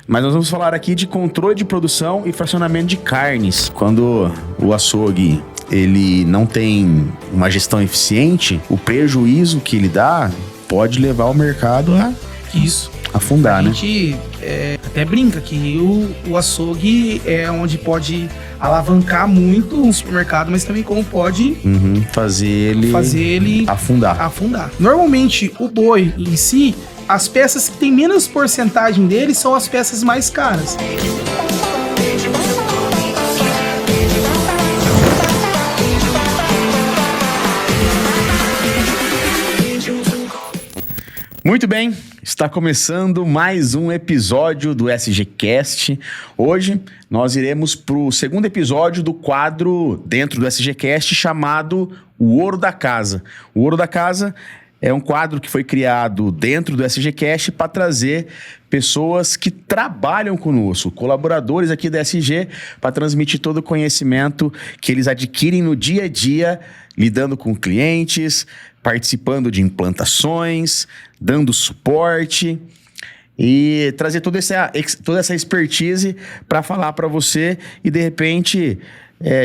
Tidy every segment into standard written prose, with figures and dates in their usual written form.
Mas nós vamos falar aqui de controle de produção e fracionamento de carnes. Quando o açougue ele não tem uma gestão eficiente, o prejuízo que ele dá pode levar o mercado a afundar, né? A gente até brinca que o açougue é onde pode alavancar muito um supermercado, mas também como pode fazer ele afundar. Normalmente, o boi em si, as peças que tem menos porcentagem dele são as peças mais caras. Muito bem, está começando mais um episódio do SGCast. Hoje nós iremos para o segundo episódio do quadro dentro do SGCast chamado O Ouro da Casa. O Ouro da Casa é um quadro que foi criado dentro do SGCast para trazer pessoas que trabalham conosco, colaboradores aqui da SG, para transmitir todo o conhecimento que eles adquirem no dia a dia, lidando com clientes, participando de implantações, dando suporte e trazer toda essa expertise para falar para você e, de repente,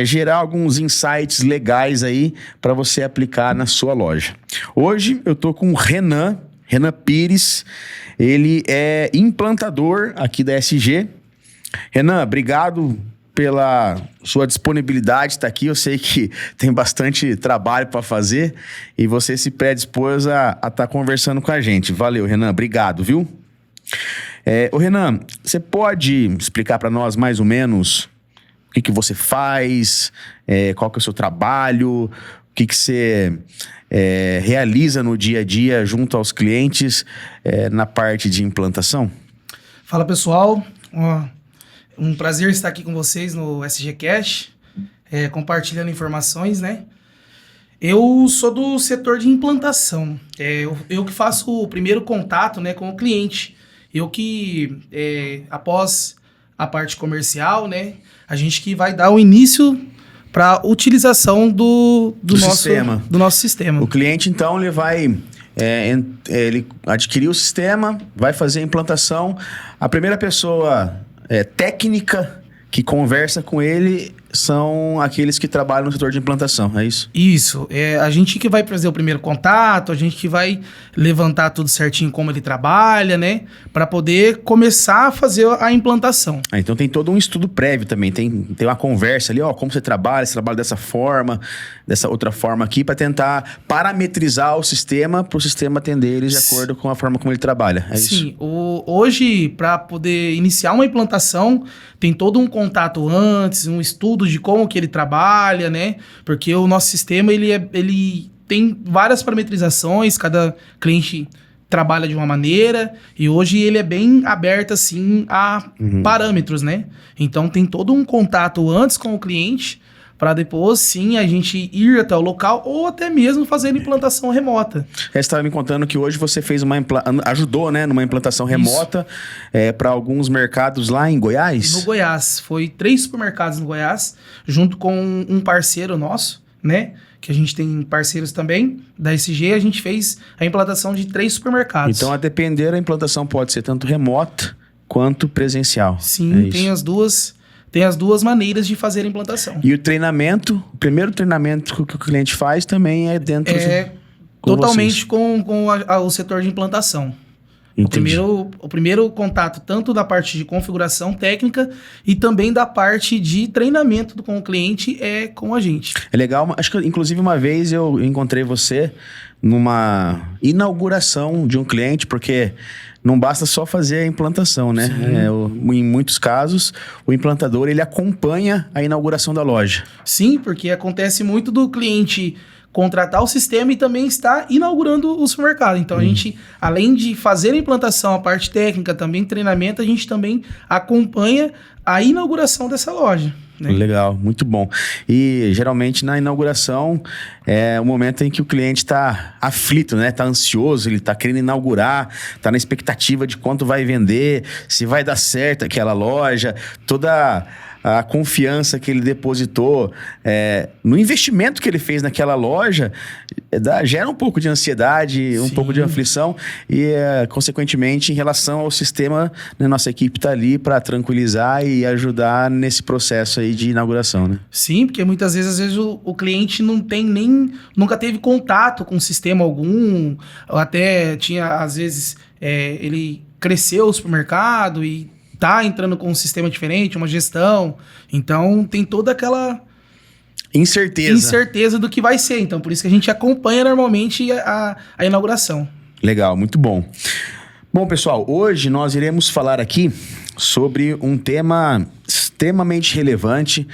gerar alguns insights legais aí para você aplicar na sua loja. Hoje eu tô com o Renan Pires, ele é implantador aqui da SG. Renan, obrigado pela sua disponibilidade de estar aqui. Eu sei que tem bastante trabalho para fazer e você se predispôs a estar conversando com a gente. Valeu, Renan. Obrigado, viu? Ô, Renan, você pode explicar para nós mais ou menos o que você faz, qual que é o seu trabalho, o que você realiza no dia a dia junto aos clientes na parte de implantação? Fala, pessoal. Um prazer estar aqui com vocês no SGCast, compartilhando informações, né? Eu sou do setor de implantação. Eu que faço o primeiro contato, né, com o cliente. Eu que, após a parte comercial, né, a gente que vai dar o início para a utilização do nosso sistema. O cliente, então, ele vai... ele adquiriu o sistema, vai fazer a implantação. A primeira pessoa... técnica que conversa com ele são aqueles que trabalham no setor de implantação, é isso? Isso, a gente que vai fazer o primeiro contato, a gente que vai levantar tudo certinho como ele trabalha, né? Para poder começar a fazer a implantação. Então tem todo um estudo prévio também, tem uma conversa ali, como você trabalha dessa forma, dessa outra forma aqui, para tentar parametrizar o sistema, para o sistema atender ele de acordo com a forma como ele trabalha, é isso? Sim, hoje, para poder iniciar uma implantação, tem todo um contato antes, um estudo de como que ele trabalha, né? Porque o nosso sistema, ele tem várias parametrizações, cada cliente trabalha de uma maneira, e hoje ele é bem aberto, assim, a parâmetros, né? Então, tem todo um contato antes com o cliente, para depois, sim, a gente ir até o local ou até mesmo fazer implantação remota. Você estava me contando que hoje você fez ajudou, né, numa implantação remota para alguns mercados lá em Goiás? No Goiás. Foi 3 supermercados no Goiás, junto com um parceiro nosso, né? Que a gente tem parceiros também da SG, a gente fez a implantação de 3 supermercados. Então, a depender, a implantação pode ser tanto remota quanto presencial. Sim, tem as duas maneiras de fazer a implantação. E o primeiro treinamento que o cliente faz também é dentro totalmente com o setor de implantação. O primeiro contato, tanto da parte de configuração técnica e também da parte de treinamento com o cliente, é com a gente. É legal, acho que inclusive uma vez eu encontrei você numa inauguração de um cliente, porque não basta só fazer a implantação, né? Em muitos casos, o implantador ele acompanha a inauguração da loja. Sim, porque acontece muito do cliente contratar o sistema e também está inaugurando o supermercado. Então, a gente, além de fazer a implantação, a parte técnica, também treinamento, a gente também acompanha a inauguração dessa loja. né? Legal, muito bom. E geralmente na inauguração é o momento em que o cliente está aflito, né? Está ansioso, ele está querendo inaugurar, está na expectativa de quanto vai vender, se vai dar certo aquela loja, toda a confiança que ele depositou no investimento que ele fez naquela loja, gera um pouco de ansiedade, um Sim. pouco de aflição e, consequentemente, em relação ao sistema, né, nossa equipe está ali para tranquilizar e ajudar nesse processo aí de inauguração, né? Sim, porque muitas vezes, às vezes o cliente não tem nunca teve contato com sistema algum, ou até tinha, às vezes, ele cresceu o supermercado e tá entrando com um sistema diferente, uma gestão. Então, tem toda aquela incerteza do que vai ser. Então, por isso que a gente acompanha normalmente a inauguração. Legal, muito bom. Bom, pessoal, hoje nós iremos falar aqui sobre um tema extremamente relevante,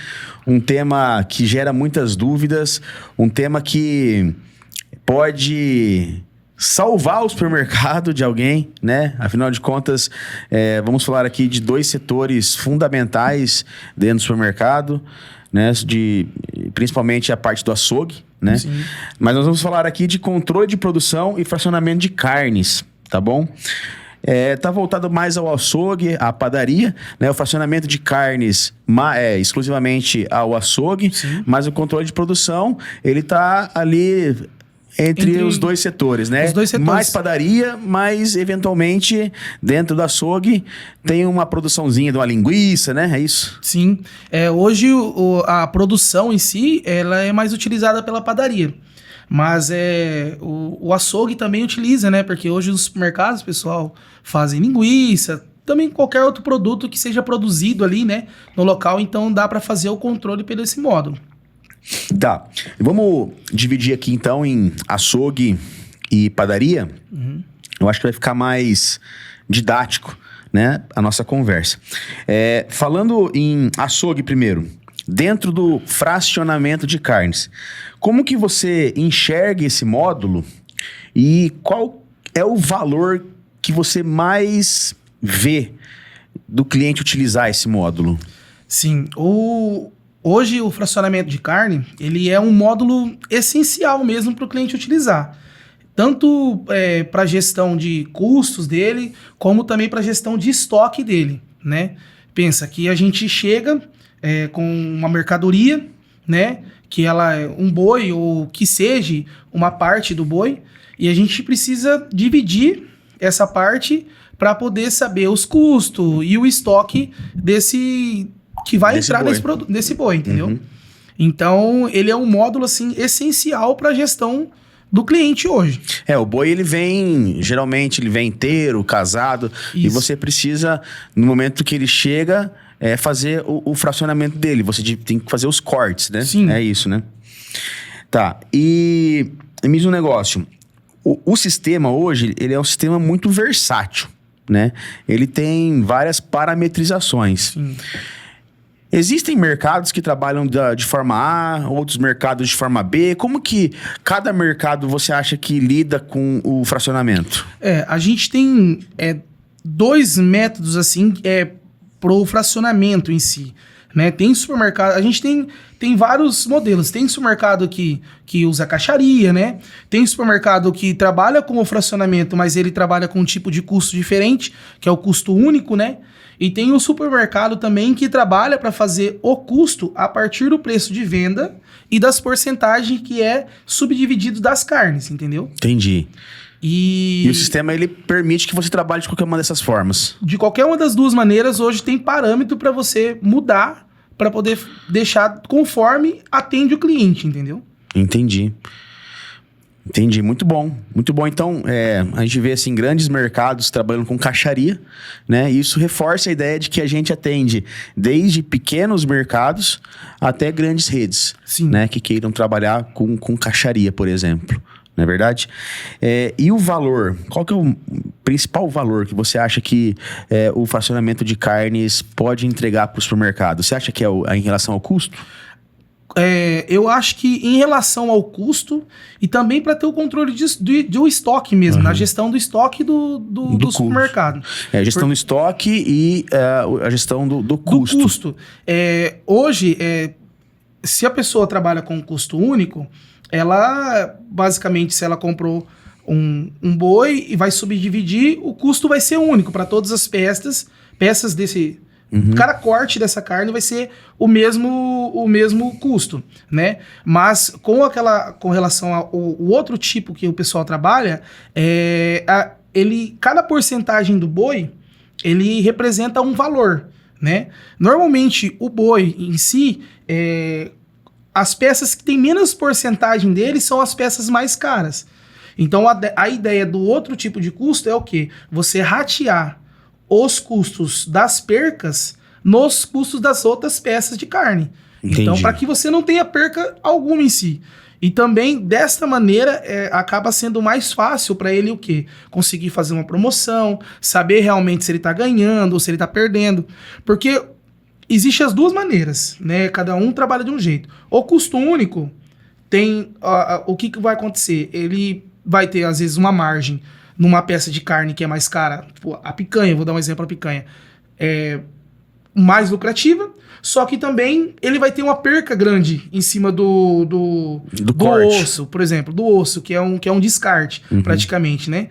um tema que gera muitas dúvidas, um tema que pode salvar o supermercado de alguém, né? Afinal de contas, vamos falar aqui de dois setores fundamentais dentro do supermercado, né? Principalmente a parte do açougue, né? Sim. Mas nós vamos falar aqui de controle de produção e fracionamento de carnes, tá bom? Tá voltado mais ao açougue, à padaria, né? O fracionamento de carnes exclusivamente ao açougue, Sim. mas o controle de produção, ele tá ali entre os dois setores, né? Os dois setores. Mais padaria, mas eventualmente dentro do açougue tem uma produçãozinha de uma linguiça, né? É isso? Sim. Hoje a produção em si, ela é mais utilizada pela padaria. Mas o açougue também utiliza, né? Porque hoje os supermercados, pessoal, fazem linguiça, também qualquer outro produto que seja produzido ali, né? No local, então dá para fazer o controle pelo esse módulo. Tá. Vamos dividir aqui então em açougue e padaria. Uhum. Eu acho que vai ficar mais didático, né? A nossa conversa. Falando em açougue primeiro, dentro do fracionamento de carnes, como que você enxerga esse módulo e qual é o valor que você mais vê do cliente utilizar esse módulo? Sim, hoje o fracionamento de carne, ele é um módulo essencial mesmo para o cliente utilizar. Tanto para a gestão de custos dele, como também para a gestão de estoque dele, né? Pensa que a gente chega com uma mercadoria, né? Que ela é um boi ou que seja uma parte do boi, e a gente precisa dividir essa parte para poder saber os custos e o estoque desse que vai entrar nesse boi, entendeu? Uhum. Então, ele é um módulo assim essencial para a gestão do cliente hoje. O boi geralmente ele vem inteiro, casado, Isso. e você precisa, no momento que ele chega, fazer o fracionamento dele. Você tem que fazer os cortes, né? Sim. É isso, né? Tá, e me diz um negócio. O sistema hoje, ele é um sistema muito versátil, né? Ele tem várias parametrizações. Sim. Existem mercados que trabalham de forma A, outros mercados de forma B. Como que cada mercado você acha que lida com o fracionamento? A gente tem dois métodos assim pro fracionamento em si, né? Tem supermercado, a gente tem vários modelos. Tem supermercado que usa caixaria, né? Tem supermercado que trabalha com o fracionamento, mas ele trabalha com um tipo de custo diferente, que é o custo único, né? E tem o supermercado também que trabalha para fazer o custo a partir do preço de venda e das porcentagens que é subdividido das carnes, entendeu? Entendi. E o sistema, ele permite que você trabalhe de qualquer uma dessas formas. De qualquer uma das duas maneiras, hoje tem parâmetro para você mudar, para poder deixar conforme atende o cliente, entendeu? Entendi, muito bom. Muito bom. Então, a gente vê assim, grandes mercados trabalhando com caixaria, né? E isso reforça a ideia de que a gente atende desde pequenos mercados até grandes redes. Sim. Né? Que queiram trabalhar com caixaria, por exemplo. Não é verdade? E o valor? Qual que é o principal valor que você acha que o fracionamento de carnes pode entregar para o supermercado? Você acha que é em relação ao custo? Eu acho que em relação ao custo e também para ter o controle do estoque mesmo, na gestão do estoque do supermercado. Gestão do estoque e a gestão do custo. Do custo. Hoje, se a pessoa trabalha com custo único, ela, basicamente, se ela comprou um boi e vai subdividir, o custo vai ser único para todas as peças desse... Cada corte dessa carne vai ser o mesmo custo, né? Mas com relação ao outro tipo que o pessoal trabalha, cada porcentagem do boi, ele representa um valor, né? Normalmente, o boi em si, as peças que têm menos porcentagem dele são as peças mais caras. Então, a ideia do outro tipo de custo é o quê? Você ratear os custos das percas nos custos das outras peças de carne. Entendi. Então, para que você não tenha perca alguma em si. E também, desta maneira, acaba sendo mais fácil para ele o quê? Conseguir fazer uma promoção, saber realmente se ele está ganhando ou se ele está perdendo. Porque existem as duas maneiras, né? Cada um trabalha de um jeito. O custo único tem... o que vai acontecer? Ele vai ter, às vezes, uma margem numa peça de carne que é mais cara, tipo a picanha, vou dar um exemplo, a picanha, mais lucrativa, só que também ele vai ter uma perca grande em cima do osso, por exemplo, do osso, que é um descarte, praticamente, né?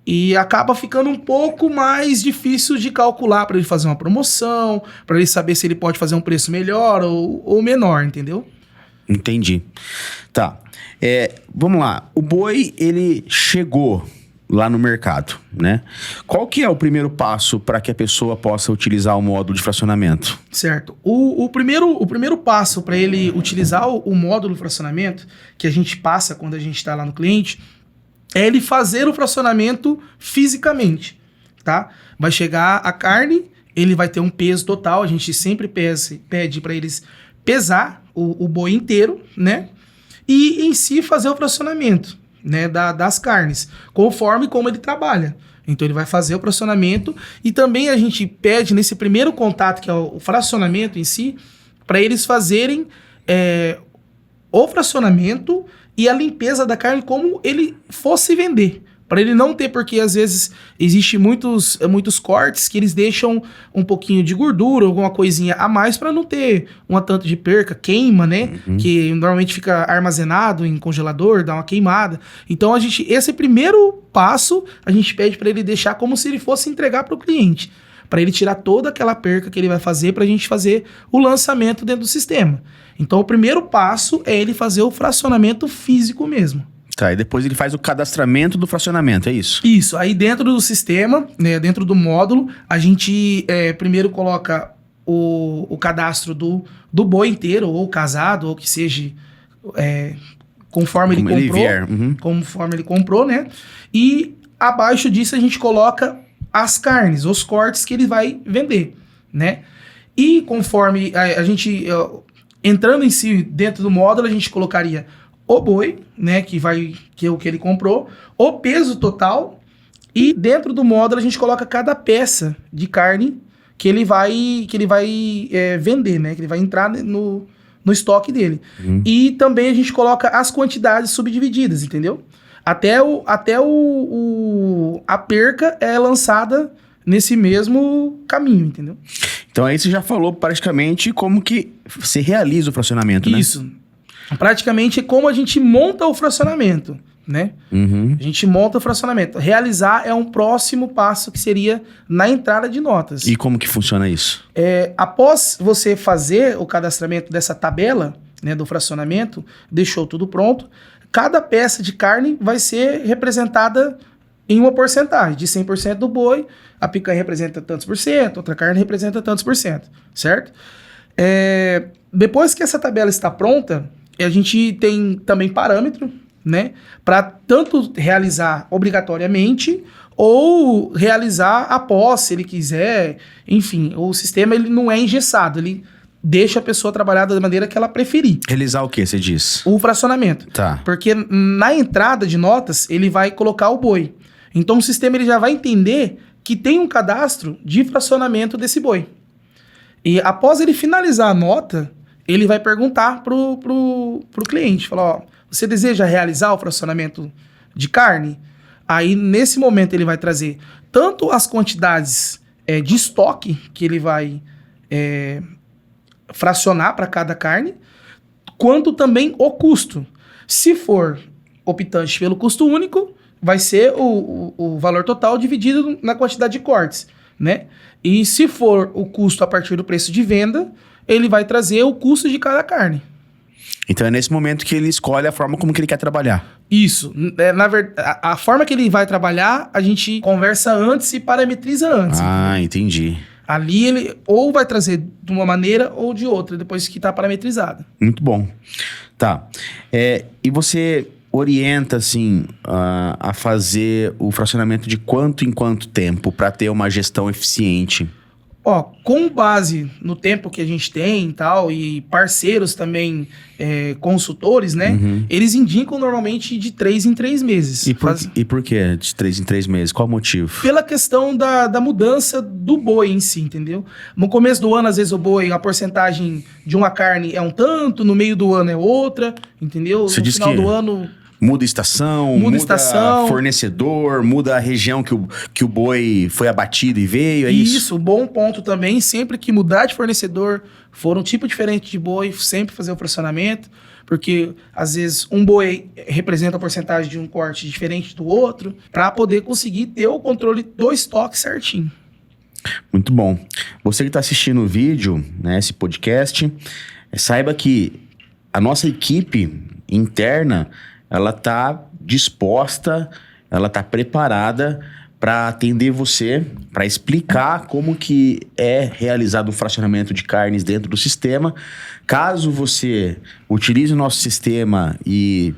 E acaba ficando um pouco mais difícil de calcular para ele fazer uma promoção, para ele saber se ele pode fazer um preço melhor ou menor, entendeu? Entendi. Tá. Vamos lá. O boi, ele chegou lá no mercado, né? Qual que é o primeiro passo para que a pessoa possa utilizar o módulo de fracionamento? Certo. O primeiro passo para ele utilizar o módulo de fracionamento, que a gente passa quando a gente está lá no cliente, é ele fazer o fracionamento fisicamente, tá? Vai chegar a carne, ele vai ter um peso total, a gente sempre pede para eles pesar o boi inteiro, né? E em si fazer o fracionamento, né, das carnes, conforme como ele trabalha. Então ele vai fazer o fracionamento e também a gente pede nesse primeiro contato, que é o fracionamento em si, para eles fazerem o fracionamento e a limpeza da carne como ele fosse vender. Para ele não ter, porque às vezes existe muitos cortes que eles deixam um pouquinho de gordura, alguma coisinha a mais para não ter uma tanto de perca, queima, né? Que normalmente fica armazenado em congelador, dá uma queimada. Então esse primeiro passo a gente pede para ele deixar como se ele fosse entregar para o cliente, para ele tirar toda aquela perca que ele vai fazer para a gente fazer o lançamento dentro do sistema. Então o primeiro passo é ele fazer o fracionamento físico mesmo. Tá, e depois ele faz o cadastramento do fracionamento, é isso? Isso, aí dentro do sistema, né, dentro do módulo, a gente primeiro coloca o cadastro do boi inteiro, ou casado, ou que seja, conforme ele comprou. Conforme ele comprou, né? E abaixo disso a gente coloca as carnes, os cortes que ele vai vender, né? E conforme a gente, entrando em si dentro do módulo, a gente colocaria o boi, né, que é o que ele comprou, o peso total, e dentro do módulo a gente coloca cada peça de carne que ele vai vender, né, que ele vai entrar no estoque dele. E também a gente coloca as quantidades subdivididas, entendeu? Até a perca é lançada nesse mesmo caminho, entendeu? Então aí você já falou praticamente como que você realiza o fracionamento, né? Isso. Praticamente é como a gente monta o fracionamento, né? A gente monta o fracionamento. Realizar é um próximo passo que seria na entrada de notas. E como que funciona isso? Após você fazer o cadastramento dessa tabela, né, do fracionamento, deixou tudo pronto, cada peça de carne vai ser representada em uma porcentagem. De 100% do boi, a picanha representa tantos por cento, outra carne representa tantos por cento, certo? Depois que essa tabela está pronta, a gente tem também parâmetro, né, para tanto realizar obrigatoriamente ou realizar após, se ele quiser. Enfim, o sistema ele não é engessado, ele deixa a pessoa trabalhar da maneira que ela preferir. Realizar o que, você diz? O fracionamento. Tá. Porque na entrada de notas, ele vai colocar o boi. Então o sistema ele já vai entender que tem um cadastro de fracionamento desse boi. E após ele finalizar a nota, ele vai perguntar pro cliente, falar, ó, você deseja realizar o fracionamento de carne? Aí, nesse momento, ele vai trazer tanto as quantidades de estoque que ele vai fracionar para cada carne, quanto também o custo. Se for optante pelo custo único, vai ser o valor total dividido na quantidade de cortes, né? E se for o custo a partir do preço de venda, ele vai trazer o custo de cada carne. Então é nesse momento que ele escolhe a forma como que ele quer trabalhar. Isso. Na verdade, a forma que ele vai trabalhar, a gente conversa antes e parametriza antes. Ah, entendi. Ali ele ou vai trazer de uma maneira ou de outra, depois que está parametrizado. Muito bom. Tá. E você orienta, assim, a fazer o fracionamento de quanto em quanto tempo para ter uma gestão eficiente? Ó, com base no tempo que a gente tem e tal, e parceiros também, consultores, né? Uhum. Eles indicam normalmente de 3 em 3 meses. E por que de 3 em 3 meses? Qual o motivo? Pela questão da mudança do boi em si, entendeu? No começo do ano, às vezes, o boi, a porcentagem de uma carne é um tanto, no meio do ano é outra, entendeu? Você no diz final que do ano... muda estação, Muda estação. fornecedor, muda a região que o boi foi abatido e veio, é isso? Isso, bom ponto também. Sempre que mudar de fornecedor, for um tipo diferente de boi, sempre fazer o fracionamento, porque às vezes um boi representa a porcentagem de um corte diferente do outro, para poder conseguir ter o controle do estoque certinho. Muito bom. Você que está assistindo o vídeo, né, esse podcast, saiba que a nossa equipe interna, ela está disposta, ela está preparada para atender você, para explicar como que é realizado o fracionamento de carnes dentro do sistema. Caso você utilize o nosso sistema e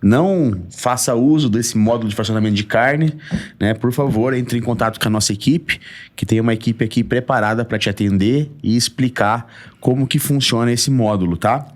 não faça uso desse módulo de fracionamento de carne, né, por favor, entre em contato com a nossa equipe, que tem uma equipe aqui preparada para te atender e explicar como que funciona esse módulo, tá?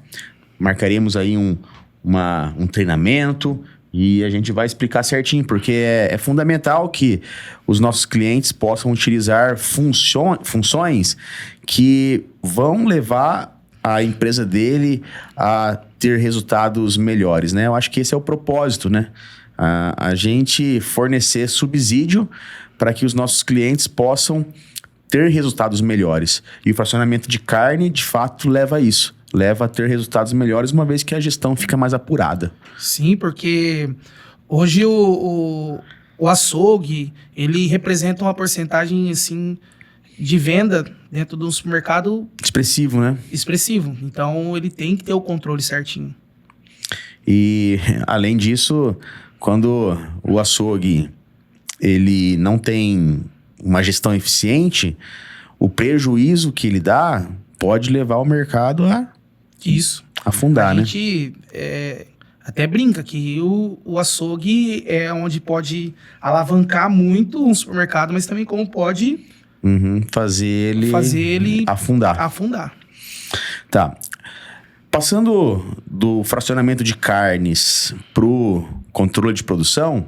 Marcaremos aí um treinamento e a gente vai explicar certinho, porque é fundamental que os nossos clientes possam utilizar funções que vão levar a empresa dele a ter resultados melhores, né? Eu acho que esse é o propósito, né? A gente fornecer subsídio para que os nossos clientes possam ter resultados melhores. E o fracionamento de carne, de fato, leva a isso. Leva a ter resultados melhores, uma vez que a gestão fica mais apurada. Sim, porque hoje o açougue, ele representa uma porcentagem, assim, de venda dentro de um supermercado... Expressivo, né? Expressivo. Então, ele tem que ter o controle certinho. E, além disso, quando o açougue ele não tem uma gestão eficiente, o prejuízo que ele dá pode levar o mercado a... Isso. afundar, né? A gente até brinca que o açougue é onde pode alavancar muito um supermercado, mas também como pode fazer ele afundar. Tá. Passando do fracionamento de carnes pro controle de produção,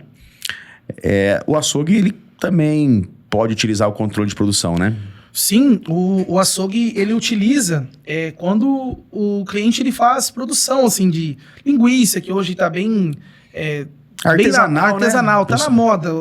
o açougue ele também pode utilizar o controle de produção, né? Sim, o açougue, ele utiliza quando o cliente ele faz produção, assim, de linguiça, que hoje está bem... artesanal, artesanal, né? Tá na moda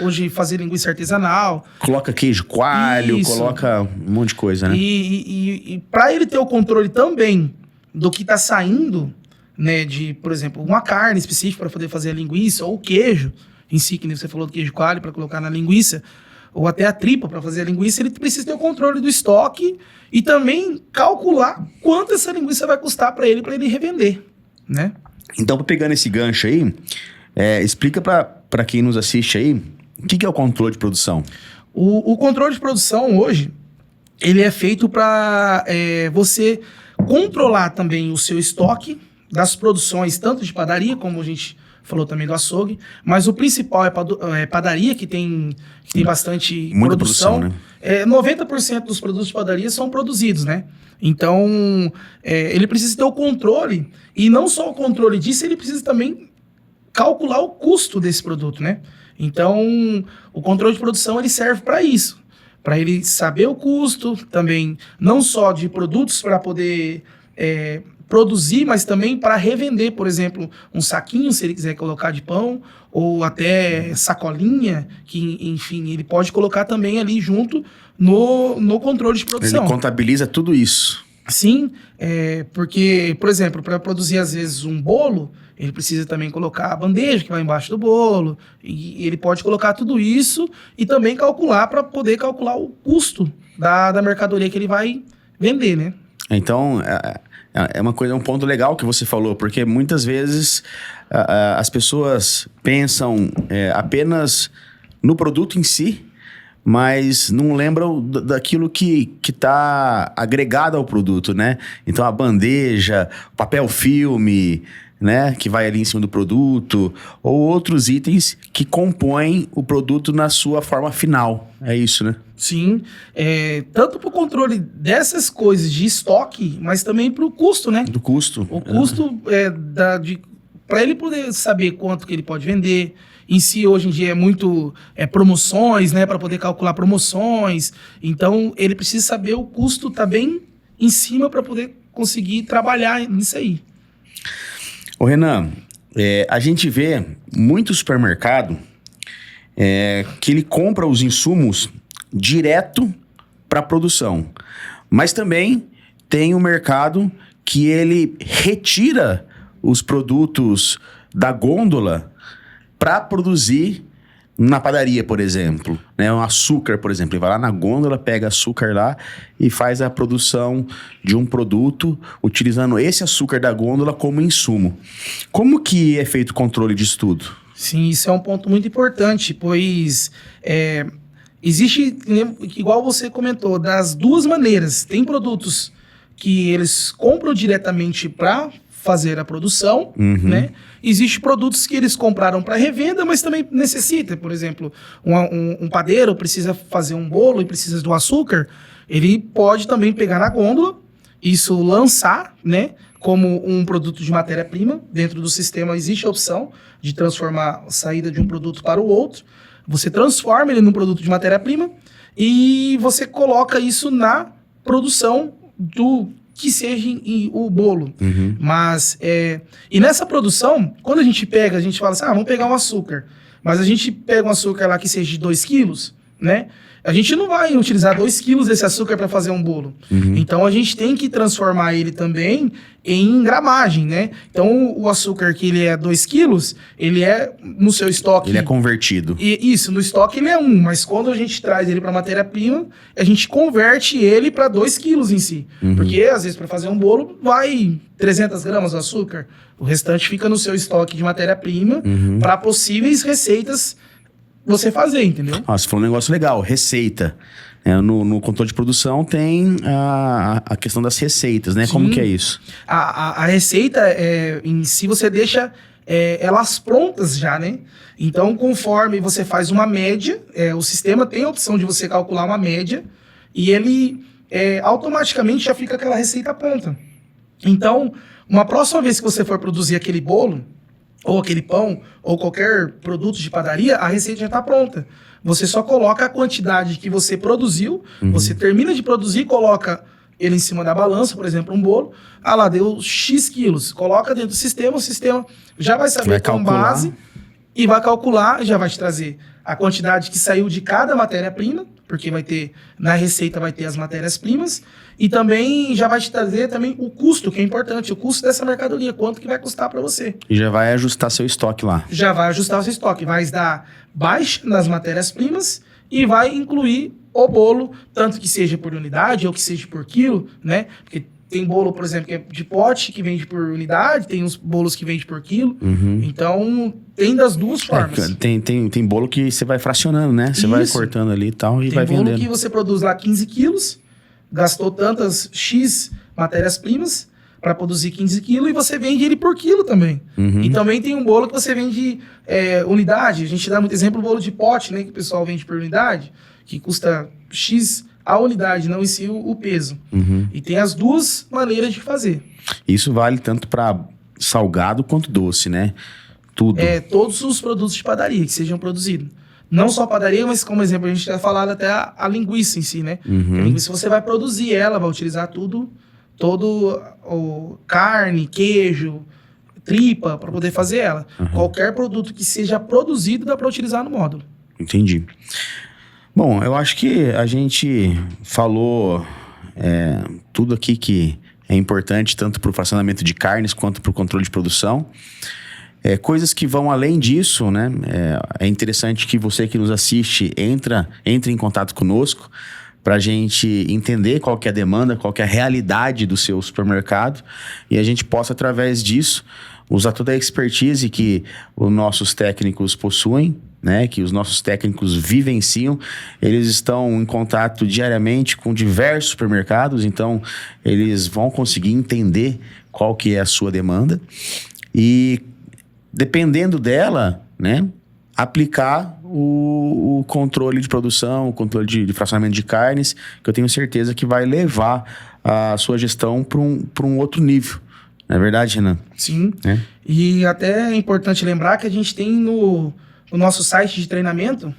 hoje fazer linguiça artesanal. Coloca queijo coalho, Isso. Coloca um monte de coisa, né? E para ele ter o controle também do que está saindo, né, de, por exemplo, uma carne específica para poder fazer a linguiça, ou o queijo em si, que nem você falou do queijo coalho para colocar na linguiça, ou até a tripa para fazer a linguiça, ele precisa ter o controle do estoque e também calcular quanto essa linguiça vai custar para ele revender, né? Então, pegando esse gancho aí, explica para quem nos assiste aí, o que é o controle de produção? O controle de produção hoje, ele é feito para você controlar também o seu estoque das produções, tanto de padaria, como a gente falou também do açougue, mas o principal é padaria, que tem bastante muita produção, né? 90% dos produtos de padaria são produzidos, né? Então, ele precisa ter o controle, e não só o controle disso, ele precisa também calcular o custo desse produto, né? Então, o controle de produção, ele serve para isso, para ele saber o custo também, não só de produtos para poder produzir, mas também para revender, por exemplo, um saquinho, se ele quiser colocar de pão, ou até sacolinha, que, enfim, ele pode colocar também ali junto no controle de produção. Ele contabiliza tudo isso. Sim, porque, por exemplo, para produzir às vezes um bolo, ele precisa também colocar a bandeja que vai embaixo do bolo, e ele pode colocar tudo isso e também calcular para poder calcular o custo da mercadoria que ele vai vender, né? Então, é um ponto legal que você falou, porque muitas vezes as pessoas pensam apenas no produto em si, mas não lembram daquilo que está agregado ao produto, né? Então, a bandeja, papel filme, né, que vai ali em cima do produto, ou outros itens que compõem o produto na sua forma final. É isso, né? Sim, tanto para o controle dessas coisas de estoque, mas também para o custo, né? Do custo. O custo para ele poder saber quanto que ele pode vender. Em si, hoje em dia, é muito promoções, né? Para poder calcular promoções. Então, ele precisa saber o custo tá bem em cima para poder conseguir trabalhar nisso aí. Ô Renan, a gente vê muito supermercado que ele compra os insumos direto para a produção. Mas também tem um mercado que ele retira os produtos da gôndola para produzir na padaria, por exemplo. Né? Um açúcar, por exemplo. Ele vai lá na gôndola, pega açúcar lá e faz a produção de um produto utilizando esse açúcar da gôndola como insumo. Como que é feito o controle disso tudo? Sim, isso é um ponto muito importante, pois existe, igual você comentou, das duas maneiras. Tem produtos que eles compram diretamente para fazer a produção, né? Existem produtos que eles compraram para revenda, mas também necessita. Por exemplo, um padeiro precisa fazer um bolo e precisa do açúcar, ele pode também pegar na gôndola, isso lançar, né? Como um produto de matéria-prima. Dentro do sistema existe a opção de transformar a saída de um produto para o outro. Você transforma ele num produto de matéria-prima e você coloca isso na produção do que seja o bolo. Mas, e nessa produção, quando a gente fala assim, vamos pegar um açúcar. Mas a gente pega um açúcar lá que seja de 2 quilos, né? A gente não vai utilizar 2 quilos desse açúcar para fazer um bolo. Então, a gente tem que transformar ele também em gramagem, né? Então, o açúcar que ele é 2 quilos, ele é no seu estoque... Ele é convertido. Isso, no estoque ele é 1, mas quando a gente traz ele para matéria-prima, a gente converte ele para 2 quilos em si. Porque, às vezes, para fazer um bolo, vai 300 gramas de açúcar. O restante fica no seu estoque de matéria-prima para possíveis receitas você fazer, entendeu? Você falou um negócio legal, receita. No controle de produção tem a questão das receitas, né? Sim. Como que é isso? A receita, em si, você deixa elas prontas já, né? Então, conforme você faz uma média, o sistema tem a opção de você calcular uma média e ele automaticamente já fica aquela receita pronta. Então, uma próxima vez que você for produzir aquele bolo, ou aquele pão, ou qualquer produto de padaria, a receita já está pronta. Você só coloca a quantidade que você produziu, você termina de produzir, coloca ele em cima da balança, por exemplo, um bolo, lá, deu X quilos, coloca dentro do sistema, o sistema já vai saber com base e vai calcular, já vai te trazer a quantidade que saiu de cada matéria-prima, porque vai ter, na receita vai ter as matérias-primas, e também já vai te trazer também o custo, que é importante, o custo dessa mercadoria, quanto que vai custar para você. E já vai ajustar seu estoque lá. Já vai ajustar o seu estoque, vai dar baixa nas matérias-primas e vai incluir o bolo, tanto que seja por unidade ou que seja por quilo, né? Porque tem bolo, por exemplo, que é de pote, que vende por unidade, tem uns bolos que vende por quilo. Então, tem das duas formas. Tem bolo que você vai fracionando, né? Você vai cortando ali e tal e vai vendendo. Tem bolo que você produz lá 15 quilos, gastou tantas X matérias-primas para produzir 15 quilos e você vende ele por quilo também. E também tem um bolo que você vende unidade. A gente dá muito exemplo do bolo de pote, né? Que o pessoal vende por unidade, que custa X a unidade, não em si o peso. E tem as duas maneiras de fazer. Isso vale tanto para salgado quanto doce, né? Tudo. Todos os produtos de padaria que sejam produzidos. Não só padaria, mas como exemplo, a gente já falado até a linguiça em si, né? A linguiça você vai produzir ela, vai utilizar tudo todo o carne, queijo, tripa, para poder fazer ela. Qualquer produto que seja produzido dá para utilizar no módulo. Entendi. Bom, eu acho que a gente falou tudo aqui que é importante, tanto para o fracionamento de carnes quanto para o controle de produção. Coisas que vão além disso, né? É interessante que você que nos assiste entre em contato conosco para a gente entender qual que é a demanda, qual que é a realidade do seu supermercado e a gente possa, através disso, usar toda a expertise que os nossos técnicos possuem, né? Que os nossos técnicos vivenciam. Eles estão em contato diariamente com diversos supermercados, então eles vão conseguir entender qual que é a sua demanda e, dependendo dela, né, aplicar o controle de produção, o controle de fracionamento de carnes, que eu tenho certeza que vai levar a sua gestão para um outro nível. Não é verdade, Renan? Sim. E até é importante lembrar que a gente tem no nosso site de treinamento...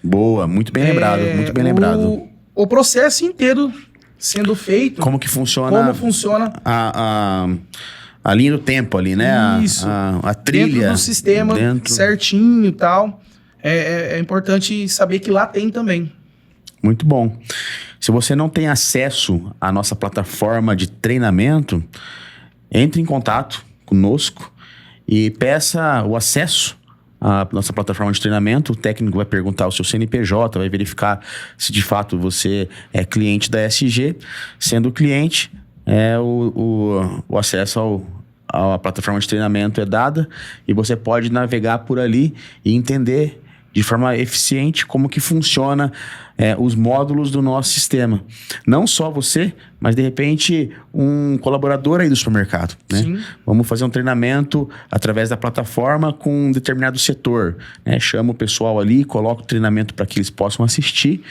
Boa, muito bem lembrado, muito bem lembrado. O processo inteiro sendo feito. Como que funciona... A linha do tempo ali, né? Isso. A trilha. Dentro do sistema, certinho e tal. É importante saber que lá tem também. Muito bom. Se você não tem acesso à nossa plataforma de treinamento, entre em contato conosco e peça o acesso à nossa plataforma de treinamento. O técnico vai perguntar o seu CNPJ, vai verificar se de fato você é cliente da SG. Sendo cliente, o acesso à plataforma de treinamento é dada e você pode navegar por ali e entender de forma eficiente como que funciona os módulos do nosso sistema. Não só você, mas de repente um colaborador aí do supermercado, né? Sim. Vamos fazer um treinamento através da plataforma com um determinado setor, né? Chama o pessoal ali, coloca o treinamento para que eles possam assistir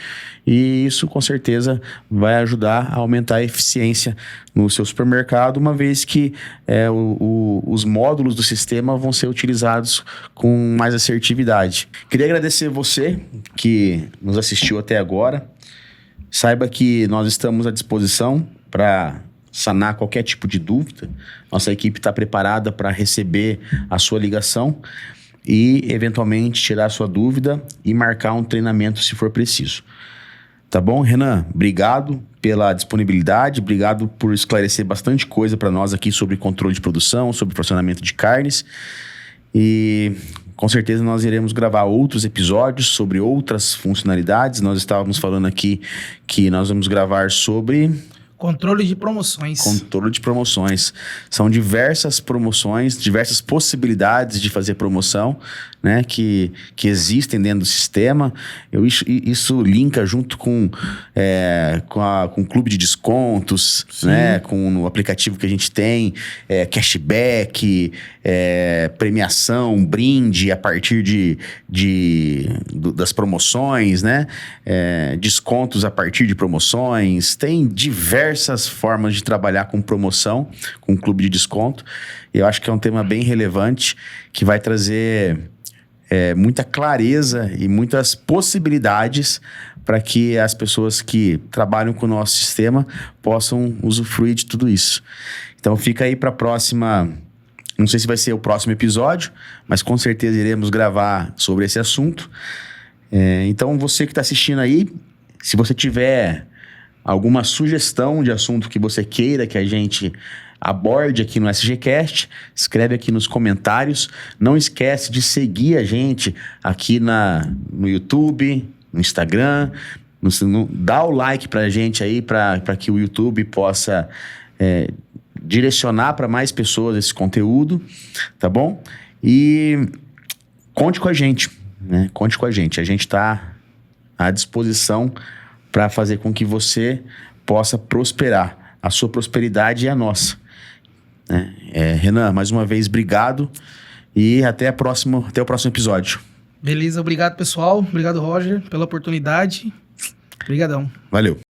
e isso com certeza vai ajudar a aumentar a eficiência no seu supermercado, uma vez que os módulos do sistema vão ser utilizados com mais assertividade. Queria agradecer você que nos assistiu até agora. Saiba que nós estamos à disposição para sanar qualquer tipo de dúvida. Nossa equipe está preparada para receber a sua ligação e, eventualmente, tirar a sua dúvida e marcar um treinamento se for preciso. Tá bom, Renan? Obrigado pela disponibilidade, obrigado por esclarecer bastante coisa para nós aqui sobre controle de produção, sobre fracionamento de carnes. E com certeza nós iremos gravar outros episódios sobre outras funcionalidades. Nós estávamos falando aqui que nós vamos gravar sobre... Controle de promoções. Controle de promoções. São diversas promoções, diversas possibilidades de fazer promoção, né, que existem dentro do sistema. Isso linka junto com o clube de descontos, né, com o aplicativo que a gente tem, cashback, premiação, brinde a partir das promoções, né, descontos a partir de promoções. Tem diversas formas de trabalhar com promoção, com clube de desconto. Eu acho que é um tema bem relevante que vai trazer muita clareza e muitas possibilidades para que as pessoas que trabalham com o nosso sistema possam usufruir de tudo isso. Então fica aí para a próxima, não sei se vai ser o próximo episódio, mas com certeza iremos gravar sobre esse assunto. Então você que está assistindo aí, se você tiver alguma sugestão de assunto que você queira que a gente aborde aqui no SGCast, escreve aqui nos comentários. Não esquece de seguir a gente aqui no YouTube, no Instagram. Dá o like pra gente aí, para que o YouTube possa direcionar para mais pessoas esse conteúdo, tá bom? E conte com a gente, né? Conte com a gente. A gente está à disposição para fazer com que você possa prosperar. A sua prosperidade é a nossa. Renan, mais uma vez, obrigado. E até o próximo episódio. Beleza, obrigado, pessoal. Obrigado, Roger, pela oportunidade. Obrigadão. Valeu.